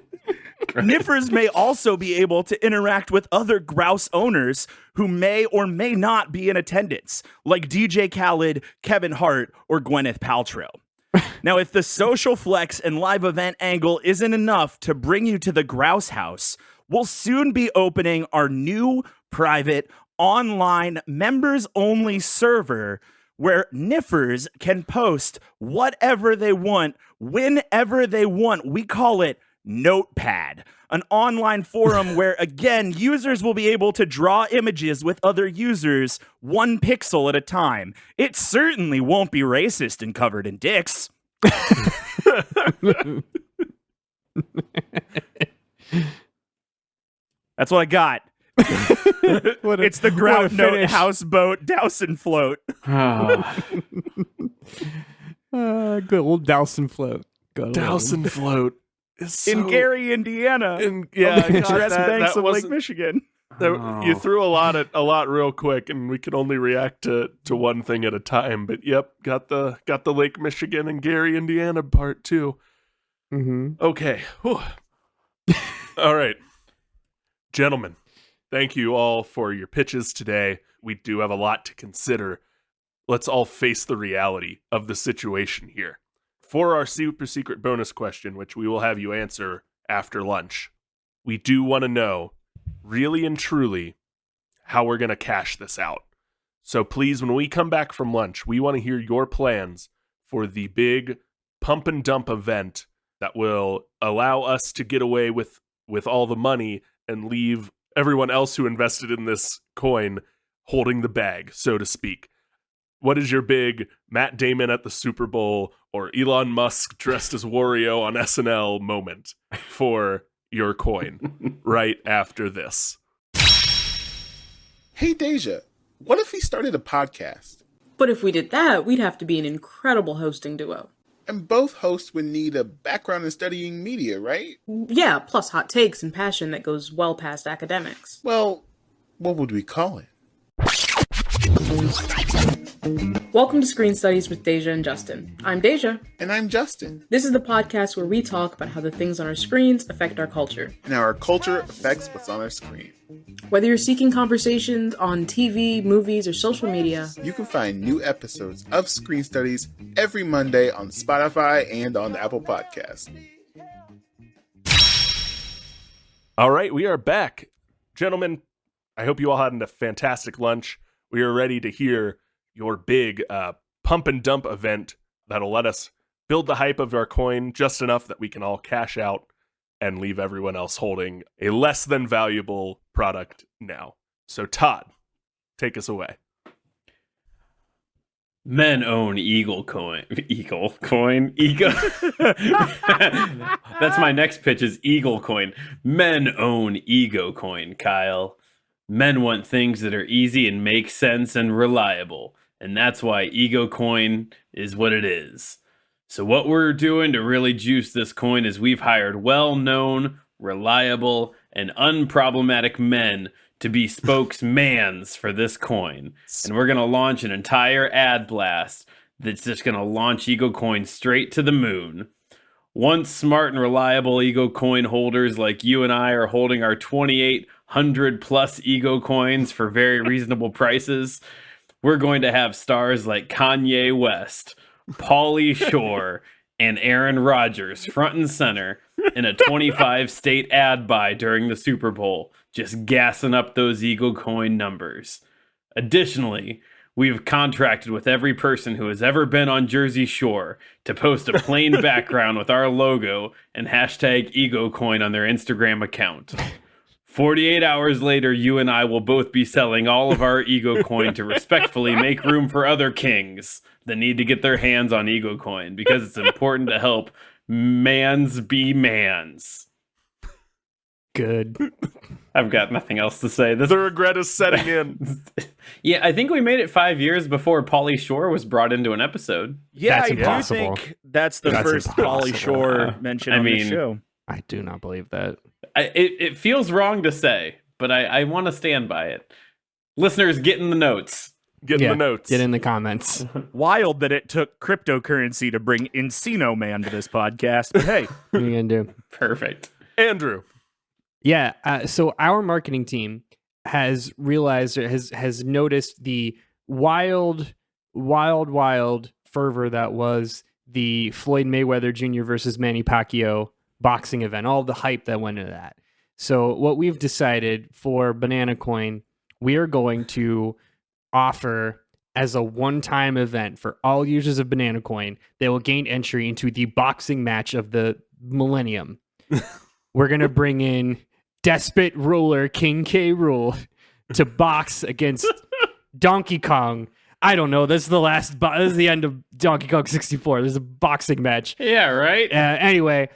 Nippers may also be able to interact with other grouse owners who may or may not be in attendance, like DJ Khaled, Kevin Hart, or Gwyneth Paltrow. Now, if the social flex and live event angle isn't enough to bring you to the Grouse House, we'll soon be opening our new private online members-only server where Niffers can post whatever they want, whenever they want. We call it Notepad, an online forum where, again, users will be able to draw images with other users 1 pixel at a time. It certainly won't be racist and covered in dicks. That's what I got. It's the Grout Note Houseboat Dowsin Float. Good old Dowsin Float. Dowsin Float is so... In Gary, Indiana. Yeah, Picturesque banks of Lake Michigan. You threw a lot real quick, and we could only react to one thing at a time. But yep, got the Lake Michigan and Gary, Indiana part too. Mm-hmm. Okay. Whew. All right, gentlemen, thank you all for your pitches today. We do have a lot to consider. Let's all face the reality of the situation here. For our super secret bonus question, which we will have you answer after lunch, we do want to know, really and truly, how we're going to cash this out. So please, when we come back from lunch, we want to hear your plans for the big pump and dump event that will allow us to get away with all the money and leave everyone else who invested in this coin holding the bag, so to speak. What is your big Matt Damon at the Super Bowl or Elon Musk dressed as Wario on SNL moment for your coin right after this? Hey, Deja, what if we started a podcast? But if we did that, we'd have to be an incredible hosting duo. And both hosts would need a background in studying media, right? Yeah, plus hot takes and passion that goes well past academics. Well, what would we call it? Welcome to Screen Studies with Deja and Justin. I'm Deja. And I'm Justin. This is the podcast where we talk about how the things on our screens affect our culture. And how our culture affects what's on our screen. Whether you're seeking conversations on TV, movies, or social media, you can find new episodes of Screen Studies every Monday on Spotify and on the Apple Podcast. All right, we are back. Gentlemen, I hope you all had a fantastic lunch. We are ready to hear your big pump and dump event that'll let us build the hype of our coin just enough that we can all cash out and leave everyone else holding a less than valuable product now. So Todd, take us away. Men own Eagle coin. Eagle coin? Ego. That's my next pitch is Eagle coin. Men own Ego coin, Kyle. Men want things that are easy and make sense and reliable. And that's why Ego coin is what it is. So what we're doing to really juice this coin is we've hired well-known, reliable, and unproblematic men to be spokesmans for this coin. And we're going to launch an entire ad blast that's just going to launch Ego coin straight to the moon. Once smart and reliable Ego coin holders like you and I are holding our 2,800 plus Ego coins for very reasonable prices, we're going to have stars like Kanye West, Pauly Shore, and Aaron Rodgers front and center in a 25-state ad buy during the Super Bowl, just gassing up those Ego coin numbers. Additionally, we've contracted with every person who has ever been on Jersey Shore to post a plain background with our logo and hashtag EgoCoin on their Instagram account. 48 hours later, you and I will both be selling all of our EgoCoin to respectfully make room for other kings that need to get their hands on EgoCoin because it's important to help mans be mans. Good. I've got nothing else to say. The regret is setting in. Yeah, I think we made it 5 years before Pauly Shore was brought into an episode. Yeah, That's I do impossible. think that's the That's first Pauly impossible. Shore mention I on the mean, show. I do not believe that. It feels wrong to say, but I want to stand by it. Listeners, get in the notes. Get in the notes. Get in the comments. Wild that it took cryptocurrency to bring Encino Man to this podcast, but hey. What are you gonna do? Perfect. Andrew. Yeah. So our marketing team has realized, has noticed the wild fervor that was the Floyd Mayweather Jr. versus Manny Pacquiao boxing event, all the hype that went into that. So what we've decided for Banana Coin, we are going to offer as a one-time event for all users of Banana Coin, they will gain entry into the boxing match of the millennium. We're going to bring in Despot Ruler King K. Rool to box against Donkey Kong. I don't know. This is this is the end of Donkey Kong 64. There's a boxing match. Yeah, right? Anyway,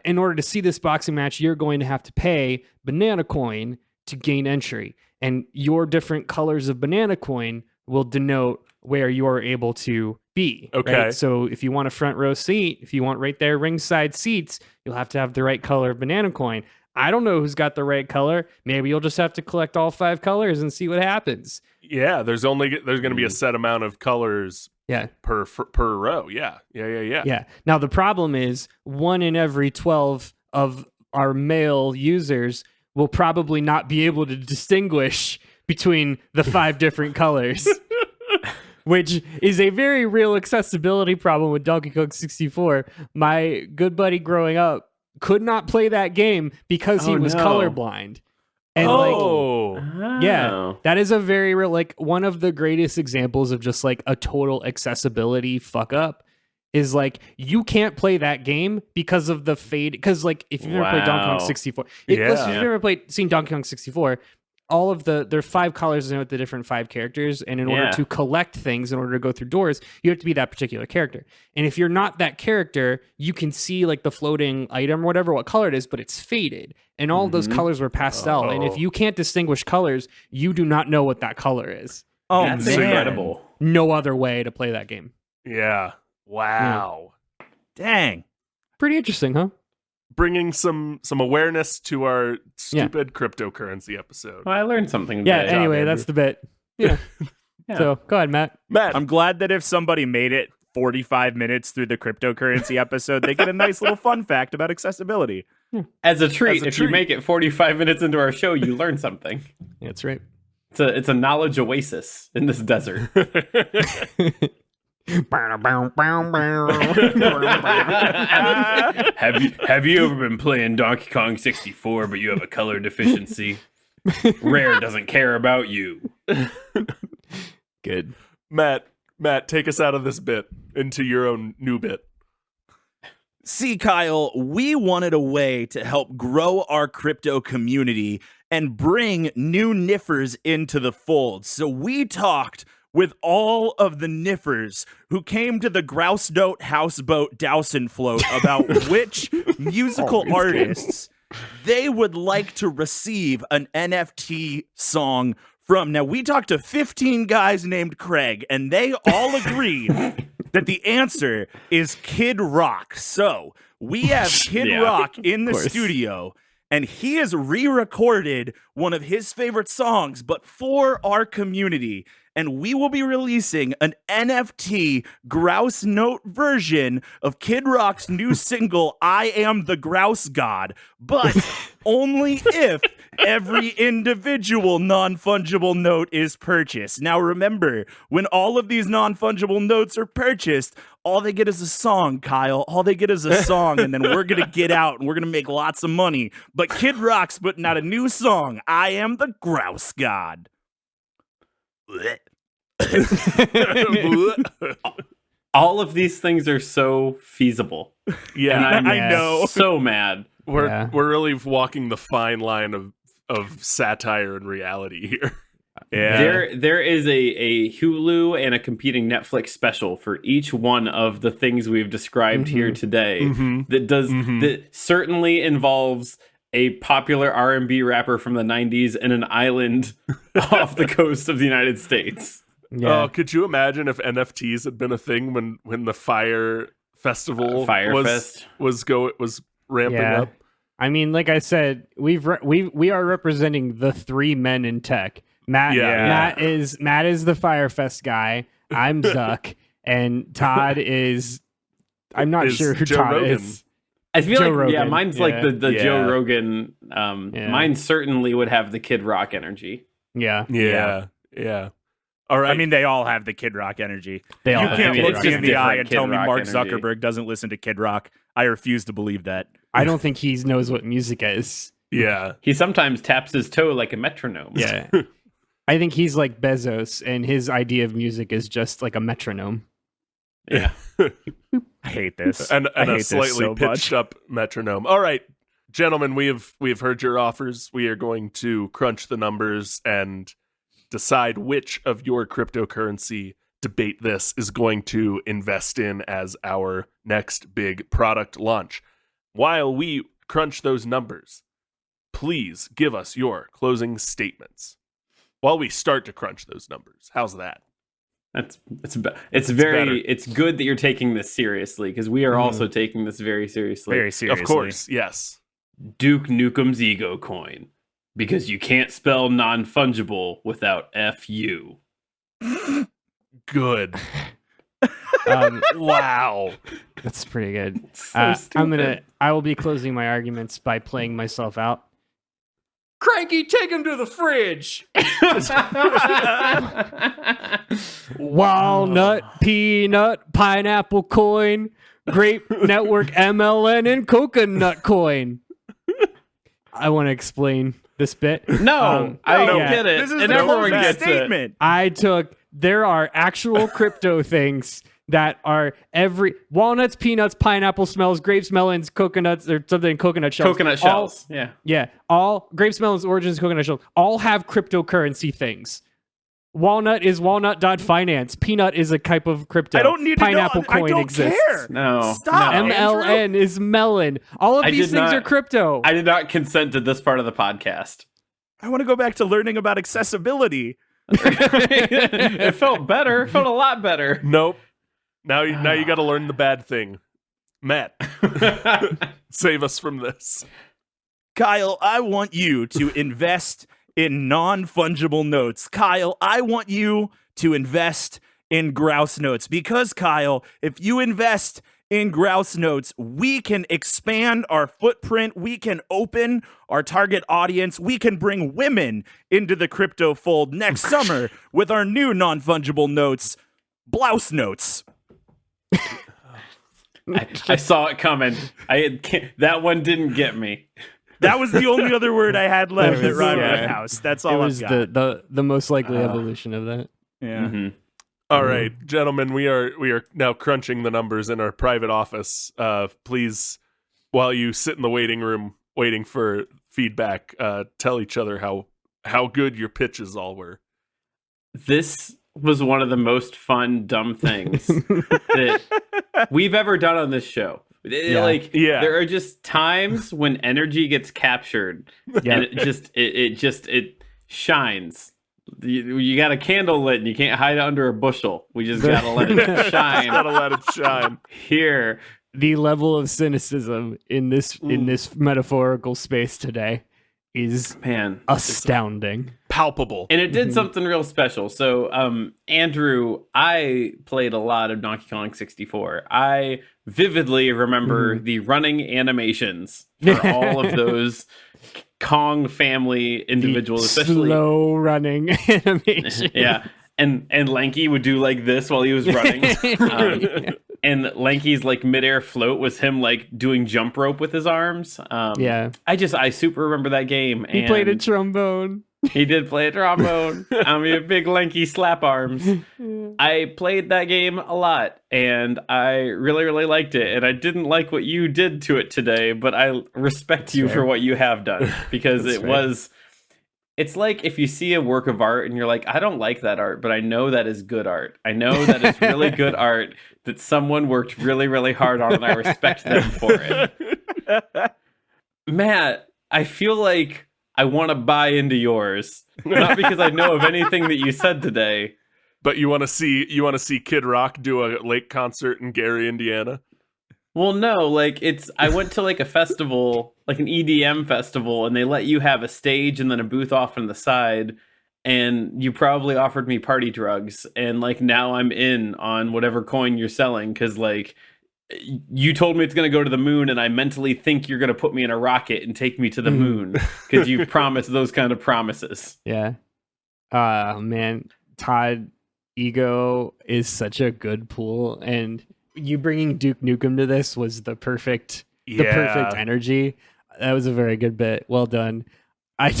in order to see this boxing match, you're going to have to pay Banana Coin to gain entry. And your different colors of Banana Coin will denote where you're able to be. Okay. Right? So if you want a front row seat, if you want right there ringside seats, you'll have to have the right color of Banana Coin. I don't know who's got the right color. Maybe you'll just have to collect all 5 colors and see what happens. Yeah, there's going to be a set amount of colors Yeah. per row. Yeah. Yeah. Now, the problem is 1 in every 12 of our male users will probably not be able to distinguish between the 5 different colors, which is a very real accessibility problem with Donkey Kong 64. My good buddy growing up could not play that game because he was colorblind. And yeah, that is a very real, like, one of the greatest examples of just like a total accessibility fuck up is like you can't play that game because of the fade. Because like if you've ever played Donkey Kong 64, listen, if you've ever seen Donkey Kong 64, all of there are 5 colors with the different 5 characters, and in order to collect things, in order to go through doors, you have to be that particular character. And if you're not that character, you can see like the floating item or whatever, what color it is, but it's faded. And all of those colors were pastel. And if you can't distinguish colors, you do not know what that color is. Oh, That's man. incredible. No other way to play that game. Yeah. Wow. Dang. Pretty interesting, huh? Bringing some awareness to our stupid cryptocurrency episode. Well, I learned something Yeah, today. anyway, that's the bit. Yeah. Yeah. So go ahead, Matt. Matt, I'm glad that if somebody made it 45 minutes through the cryptocurrency episode, they get a nice little fun fact about accessibility. As a treat, if you treat. make it 45 minutes into our show, you learn something. That's right. It's a knowledge oasis in this desert. Have you ever been playing Donkey Kong 64 but you have a color deficiency? Rare doesn't care about you. Good. Matt, take us out of this bit into your own new bit. See, Kyle, we wanted a way to help grow our crypto community and bring new niffers into the fold. So we talked with all of the niffers who came to the Grouse Note Houseboat Dowson Float about which musical artists they would like to receive an NFT song from. Now, we talked to 15 guys named Craig, and they all agreed that the answer is Kid Rock. So we have Kid Rock in the studio, and he has re-recorded one of his favorite songs, but for our community. And we will be releasing an NFT Grouse Note version of Kid Rock's new single, I Am the Grouse God, but only if every individual non-fungible note is purchased. Now remember, when all of these non-fungible notes are purchased, all they get is a song, Kyle. All they get is a song, and then we're going to get out and we're going to make lots of money. But Kid Rock's putting out a new song, I Am the Grouse God. All of these things are so feasible. Yeah, And I'm I know. so mad. we're really walking the fine line of satire and reality here. Yeah. There is a Hulu and a competing Netflix special for each one of the things we've described here today that certainly involves a popular R&B rapper from the 90s in an island off the coast of the United States. Yeah. Oh, could you imagine if NFTs had been a thing when the Fire Festival was ramping Yeah. up? I mean, like I said, we are representing the three men in tech. Matt Matt is the Firefest guy. I'm Zuck, and Todd is I'm not sure who Joe Todd Rogan. is. I feel Joe like Rogan. mine's like the Yeah. Joe Rogan. Mine certainly would have the Kid Rock energy. Yeah. Yeah. All right. I mean, they all have the Kid Rock energy. They all You have can't it. look It's me just in the eye different and Kid tell me Rock Mark energy. Zuckerberg doesn't listen to Kid Rock. I refuse to believe that. I don't think he knows what music is. yeah. He sometimes taps his toe like a metronome. Yeah. I think he's like Bezos, and his idea of music is just like a metronome. Yeah. I hate this. And I hate a this slightly so pitched much. up metronome. All right, gentlemen, we have heard your offers. We are going to crunch the numbers and decide which of your cryptocurrency debate this is going to invest in as our next big product launch. While we crunch those numbers, please give us your closing statements while we start to crunch those numbers. How's that? It's better. it's good that you're taking this seriously, because we are also taking this very seriously. Very seriously. Of course, yes. Duke Nukem's ego coin, because you can't spell non-fungible without FU. Good. Wow. That's pretty good. So stupid. I will be closing my arguments by playing myself out. Cranky, take him to the fridge. Walnut, peanut, pineapple coin, grape network MLN, and coconut coin. I want to explain this bit. No, I don't get it. This is and the everyone closing gets statement. There are actual crypto things that are walnuts, peanuts, pineapple smells, grapes, melons, coconuts, or something, coconut shells. Coconut shells. Yeah. Yeah. All grapes, melons, origins, coconut shells, all have cryptocurrency things. Walnut is walnut.finance. Peanut is a type of crypto. I don't need Pineapple to know. coin I don't exists. care. No. Stop. no. MLN is melon. All of I these did things not- are crypto. I did not consent to this part of the podcast. I want to go back to learning about accessibility. It felt better. It felt a lot better. Nope. Now you got to learn the bad thing. Matt, save us from this. Kyle, I want you to invest in non-fungible notes. Kyle, I want you to invest in grouse notes, because Kyle, if you invest in grouse notes, we can expand our footprint, we can open our target audience, we can bring women into the crypto fold next summer with our new non-fungible notes, blouse notes. I saw it coming. That one didn't get me. That was the only other word I had left that was- rhymed yeah. with house. That's It all was I've got. the most likely evolution of that. Yeah. Mhm. All right, gentlemen, we are now crunching the numbers in our private office. Please, while you sit in the waiting room waiting for feedback, tell each other how good your pitches all were. This was one of the most fun, dumb things that we've ever done on this show. Yeah. There are just times when energy gets captured, and it shines. You got a candle lit, and you can't hide it under a bushel. We just gotta let it shine. Gotta let it shine. Here, The level of cynicism in this metaphorical space today is man, astounding. Palpable. and it did something real special. So, Andrew, I played a lot of Donkey Kong 64. I vividly remember the running animations for all of those Kong family individuals, especially slow running animation. yeah. And Lanky would do like this while he was running. And Lanky's like midair float was him like doing jump rope with his arms. Yeah. I super remember that game. He played a trombone. He did play a trombone. I mean, big lanky slap arms. I played that game a lot, and I really, really liked it. And I didn't like what you did to it today, but I respect you for what you have done, because it's like if you see a work of art and you're like, I don't like that art, but I know that is good art. I know that is really good art that someone worked really, really hard on, and I respect them for it. Matt, I feel like I want to buy into yours, not because I know of anything that you said today. But you want to see Kid Rock do a lake concert in Gary, Indiana? Well, no, like I went to like a festival, like an EDM festival, and they let you have a stage and then a booth off on the side, and you probably offered me party drugs, and like now I'm in on whatever coin you're selling, because like you told me it's going to go to the moon, and I mentally think you're going to put me in a rocket and take me to the moon, because you've promised those kind of promises. Yeah. Man, Todd, Ego is such a good pool, and you bringing Duke Nukem to this was the perfect energy. That was a very good bit. Well done. I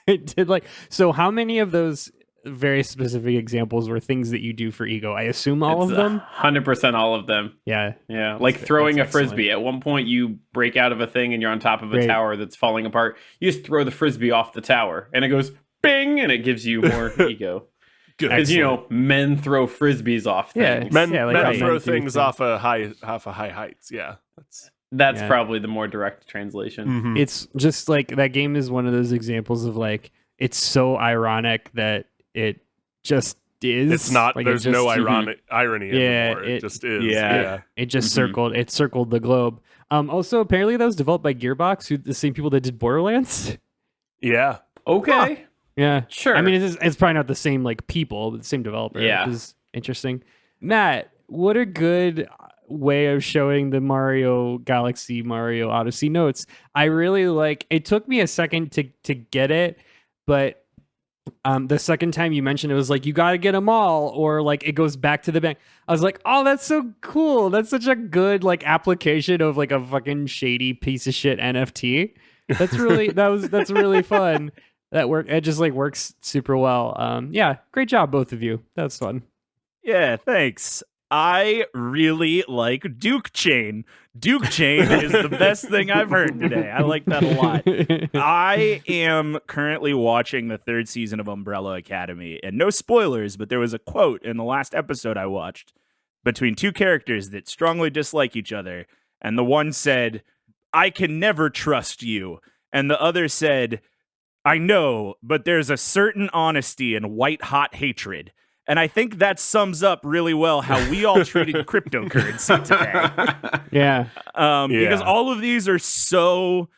did like, so how many of those very specific examples were things that you do for Ego? I assume all of them. 100% all of them. Yeah. Like throwing a excellent. frisbee. At one point you break out of a thing and you're on top of a tower that's falling apart. You just throw the frisbee off the tower and it goes bing, and it gives you more ego. Because men throw frisbees off things. Men men throw things off of high heights. Yeah, that's probably the more direct translation. Mm-hmm. It's just like that game is one of those examples of like, it's so ironic that it just is. It's not. Like, there's no irony anymore. It just is. Yeah. It just circled the globe. Also, apparently that was developed by Gearbox, the same people that did Borderlands. Yeah. Okay. Huh. Yeah. Sure. I mean, it's probably not the same like people, but the same developer. Yeah. Which is interesting. Matt, what a good way of showing the Mario Odyssey notes. I really like. It took me a second to get it, but the second time you mentioned it was like, you got to get them all, or like it goes back to the bank. I was like, oh, that's so cool. That's such a good like application of like a fucking shady piece of shit NFT. That's really that's really fun. It just like works super well. Yeah, great job, both of you. That was fun. Yeah, thanks. I really like Duke Chain. Duke Chain is the best thing I've heard today. I like that a lot. I am currently watching the 3rd season of Umbrella Academy, and no spoilers, but there was a quote in the last episode I watched between two characters that strongly dislike each other, and the one said, "I can never trust you," and the other said, "I know, but there's a certain honesty in white-hot hatred." And I think that sums up really well how we all treated cryptocurrency today. Yeah. Because all of these are so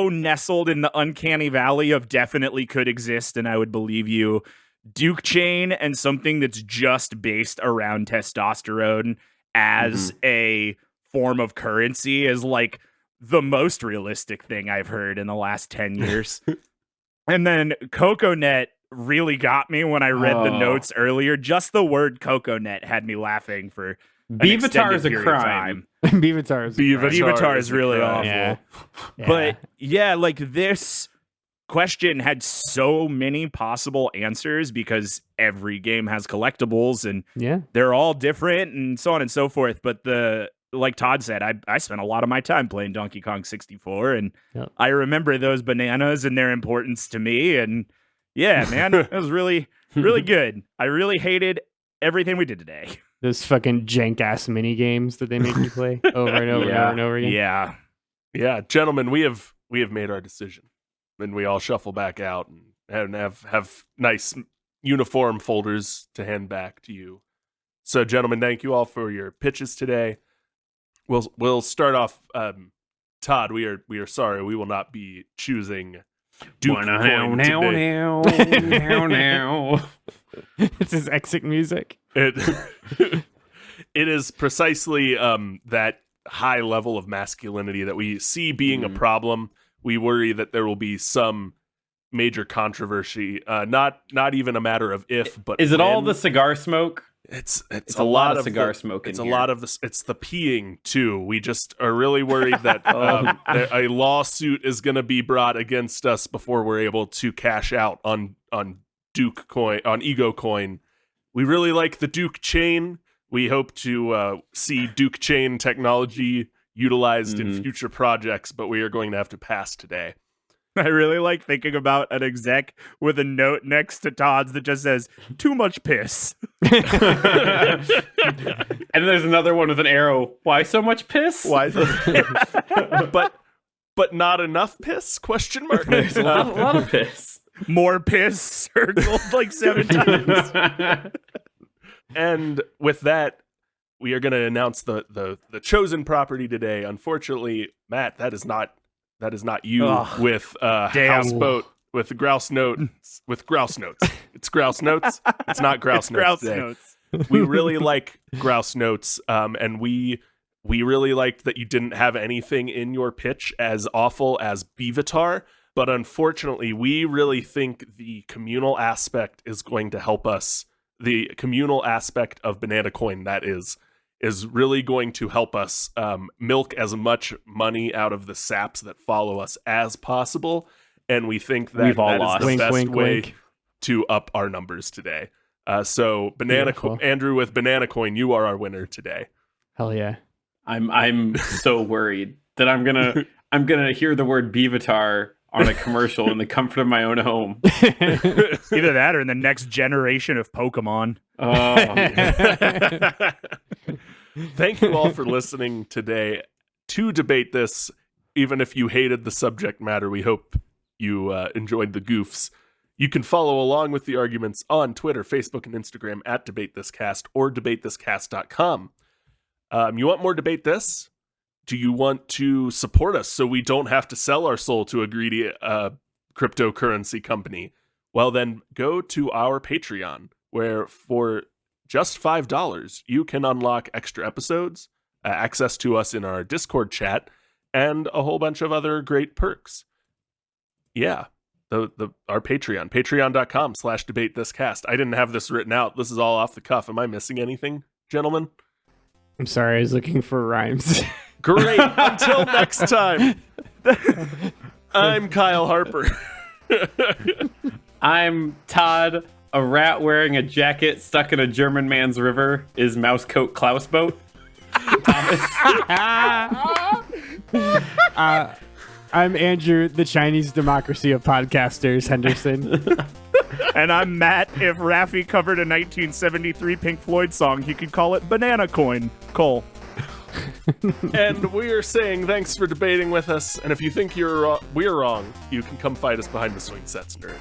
nestled in the uncanny valley of definitely could exist, and I would believe you. Duke Chain and something that's just based around testosterone as a form of currency is like the most realistic thing I've heard in the last 10 years. And then CocoNet really got me when I read the notes earlier. Just the word CocoNet had me laughing for Beavitar is a crime. Beavitar is really awful. Yeah. But yeah, like this question had so many possible answers because every game has collectibles and they're all different and so on and so forth. But like Todd said, I spent a lot of my time playing Donkey Kong 64, and I remember those bananas and their importance to me. And yeah, man, it was really, really good. I really hated everything we did today. Those fucking jank ass mini games that they make you play over and over and over and over again. Yeah, gentlemen, we have made our decision, and we all shuffle back out and have nice uniform folders to hand back to you. So, gentlemen, thank you all for your pitches today. We'll start off. Todd, we are sorry, we will not be choosing Duke coin today. It's his exit music. It is precisely that high level of masculinity that we see being a problem. We worry that there will be some major controversy. Not even a matter of if, but is it when. all the cigar smoke? It's a lot of cigar smoke in It's here. a lot of this. It's the peeing too. We just are really worried that a lawsuit is going to be brought against us before we're able to cash out on Duke coin, on Ego coin. We really like the Duke chain. We hope to see Duke chain technology utilized in future projects, but we are going to have to pass today. I really like thinking about an exec with a note next to Todd's that just says, too much piss. And there's another one with an arrow. Why so much piss? Why? But not enough piss? Question mark. There's a lot of piss. More piss circled like 7 times. And with that, we are going to announce the chosen property today. Unfortunately, Matt, that is not you. With houseboat with grouse notes. With grouse notes. It's grouse notes. It's not grouse notes. Grouse today. notes. We really like grouse notes, and we really liked that you didn't have anything in your pitch as awful as Beavitar. But unfortunately, we really think the communal aspect is going to help us. The communal aspect of Banana Coin, that is really going to help us milk as much money out of the saps that follow us as possible. And we think that We've all that lost. is the Wink, best wink, way wink. to up our numbers today. So Andrew with Banana Coin, you are our winner today. Hell yeah. I'm so worried that I'm gonna hear the word Beavitar on a commercial in the comfort of my own home. Either that or in the next generation of Pokemon. Oh, Thank you all for listening today to Debate This. Even if you hated the subject matter, we hope you enjoyed the goofs. You can follow along with the arguments on Twitter, Facebook, and Instagram at DebateThisCast or debatethiscast.com. You want more Debate This? Do you want to support us so we don't have to sell our soul to a greedy cryptocurrency company? Well, then go to our Patreon, where for just $5, you can unlock extra episodes, access to us in our Discord chat, and a whole bunch of other great perks. Yeah, our Patreon, patreon.com/debatethiscast. I didn't have this written out. This is all off the cuff. Am I missing anything, gentlemen? I'm sorry, I was looking for rhymes. Great. Until next time, I'm Kyle Harper. I'm Todd. A rat wearing a jacket stuck in a German man's river is Mousecoat Klausboat. I'm Andrew, the Chinese democracy of podcasters, Henderson. And I'm Matt. If Raffi covered a 1973 Pink Floyd song, he could call it Banana Coin. Cole. And we are saying thanks for debating with us. And if you think we're wrong, you can come fight us behind the swing sets, nerds.